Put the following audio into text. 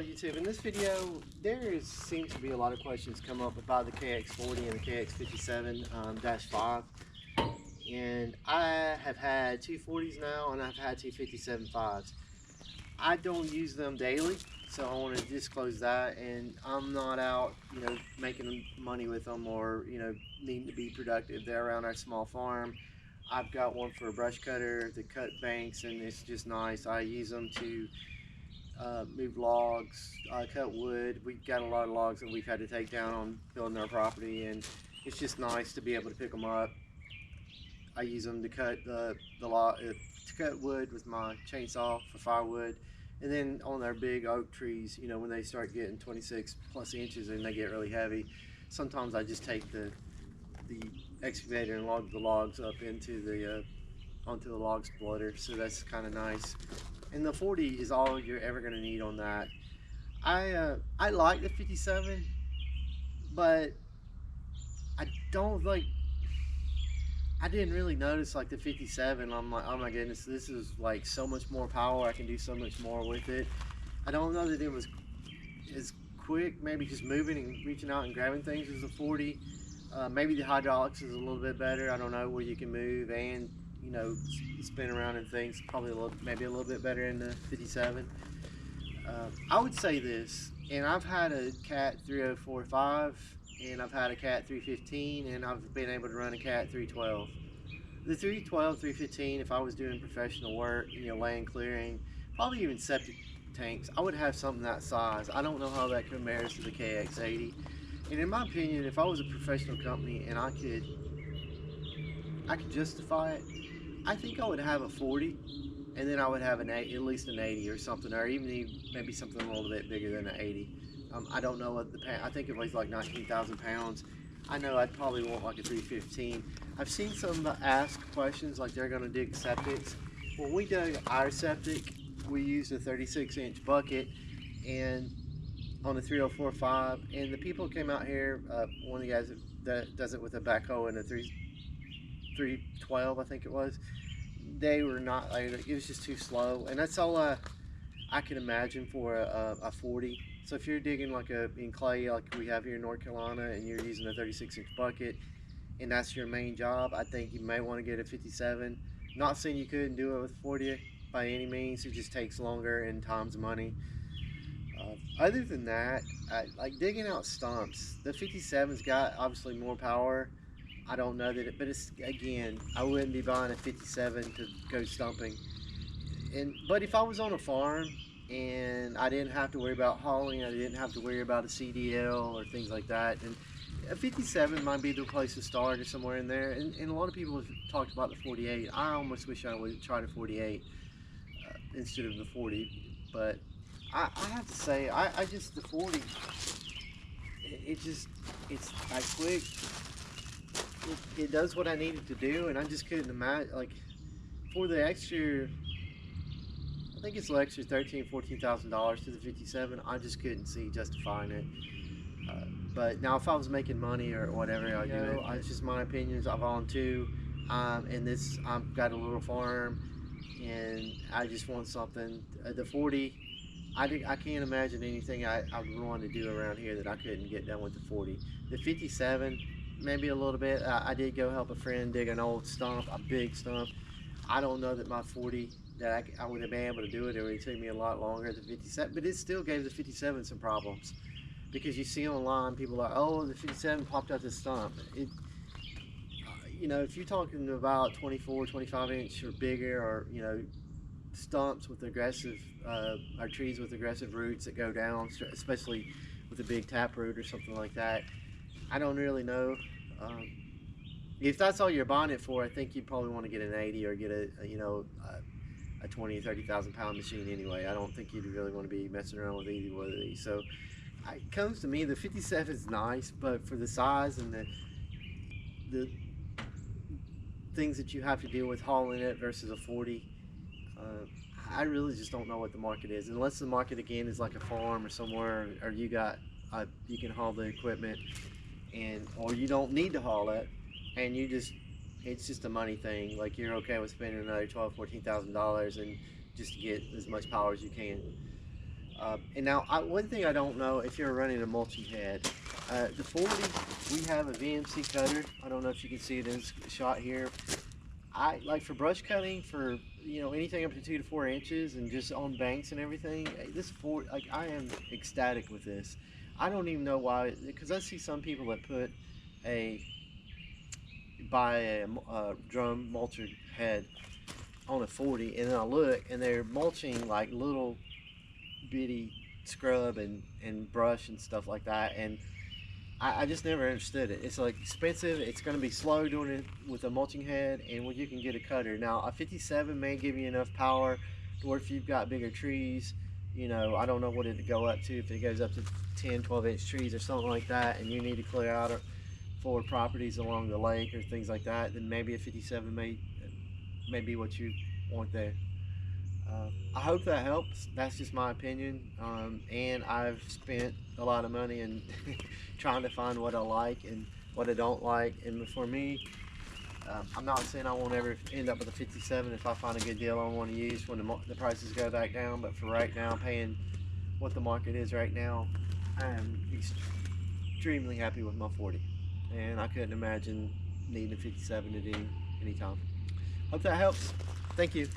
Hello YouTube. In this video, seems to be a lot of questions come up about the KX40 and the KX57-5. And I have had two 40s now, and I've had two 57-5s. I don't use them daily, so I want to disclose that. And I'm not out, making money with them or, needing to be productive. They're around our small farm. I've got one for a brush cutter to cut banks, and it's just nice. I use them to move logs, cut wood. We've got a lot of logs that we've had to take down on building our property, and it's just nice to be able to pick them up. I use them to cut to cut wood with my chainsaw for firewood, and then on our big oak trees, when they start getting 26 plus inches and they get really heavy, sometimes I just take the excavator and log the logs up into the onto the log splitter. So that's kind of nice. And the 40 is all you're ever going to need on that. I like the 57, but I don't like. I didn't really notice like the 57. I'm like, oh my goodness, this is like so much more power. I can do so much more with it. I don't know that it was as quick. Maybe just moving and reaching out and grabbing things as the 40. Maybe the hydraulics is a little bit better. I don't know, where you can move and spin around and things. Probably maybe a little bit better in the 57. I would say this, and I've had a Cat 3045 and I've had a Cat 315, and I've been able to run a Cat 312. The 312, 315, if I was doing professional work, land clearing, probably even septic tanks, I would have something that size. I don't know how that compares to the KX80. And in my opinion, if I was a professional company and I could justify it, I think I would have a 40, and then I would have at least an 80 or something, or even maybe something a little bit bigger than an 80. I don't know what I think it weighs like 19,000 pounds. I know I'd probably want like a 315. I've seen some ask questions like they're going to dig septics. When we dug our septic, we used a 36-inch bucket and on a 3045, and the people came out here, one of the guys that does it with a backhoe and a 312, I think it was, they were not, it was just too slow, and that's all I can imagine for a 40. So if you're digging like in clay like we have here in North Carolina, and you're using a 36-inch bucket and that's your main job, I think you may want to get a 57. Not saying you couldn't do it with 40 by any means. It just takes longer and time's money. Other than that, like digging out stumps, the 57's got obviously more power. I don't know that but it's, again, I wouldn't be buying a 57 to go stumping. But if I was on a farm and I didn't have to worry about hauling, I didn't have to worry about a CDL or things like that, and a 57 might be the place to start, or somewhere in there. And a lot of people have talked about the 48. I almost wish I would try the 48 instead of the 40. But I have to say, I just, the 40, it's like quick. It does what I needed to do, and I just couldn't imagine, like, for the extra, I think it's the extra $13,000–14,000 to the 57, I just couldn't see justifying it. But now if I was making money or whatever, I'd do it. It's just my opinions. I've owned two, and I've got a little farm, and I just want something. The 40, I can't imagine anything I would want to do around here that I couldn't get done with the 40. The 57, maybe a little bit. I did go help a friend dig an old stump, a big stump. I don't know that my 40, that I would have been able to do it. It would take me a lot longer than 57, but it still gave the 57 some problems. Because you see online, people are, oh, the 57 popped out the stump. If you're talking about 24, 25 inch or bigger, or, stumps with aggressive, or trees with aggressive roots that go down, especially with a big taproot or something like that, I don't really know. If that's all you're buying it for, I think you'd probably want to get an 80 or get a 20 or 30,000 pound machine anyway. I don't think you'd really want to be messing around with either one of these. So it comes to me, the 57 is nice, but for the size and the things that you have to deal with hauling it versus a 40, I really just don't know what the market is, unless the market again is like a farm or somewhere, or you can haul the equipment, or you don't need to haul it, and it's just a money thing. Like, you're okay with spending another $12,000–14,000 and just to get as much power as you can. And now, one thing I don't know if you're running a mulching head, the 40, we have a VMC cutter. I don't know if you can see it in this shot here. I like for brush cutting, for anything up to 2 to 4 inches, and just on banks and everything. This like I am ecstatic with this. I don't even know why, because I see some people that buy a drum mulcher head on a 40, and then I look and they're mulching like little bitty scrub and brush and stuff like that, and I just never understood it. It's like expensive. It's going to be slow doing it with a mulching head, and when you can get a cutter. Now a 57 may give you enough power, or if you've got bigger trees, I don't know what it'd go up to, if it goes up to 10-12 inch trees or something like that, and you need to clear out for properties along the lake or things like that, then maybe a 57 may be what you want there. I hope that helps. That's just my opinion, and I've spent a lot of money in trying to find what I like and what I don't like. And for me, I'm not saying I won't ever end up with a 57 if I find a good deal I want to use when the prices go back down. But for right now, paying what the market is right now, I am extremely happy with my 40, and I couldn't imagine needing a 57 to do anytime. Hope that helps. Thank you.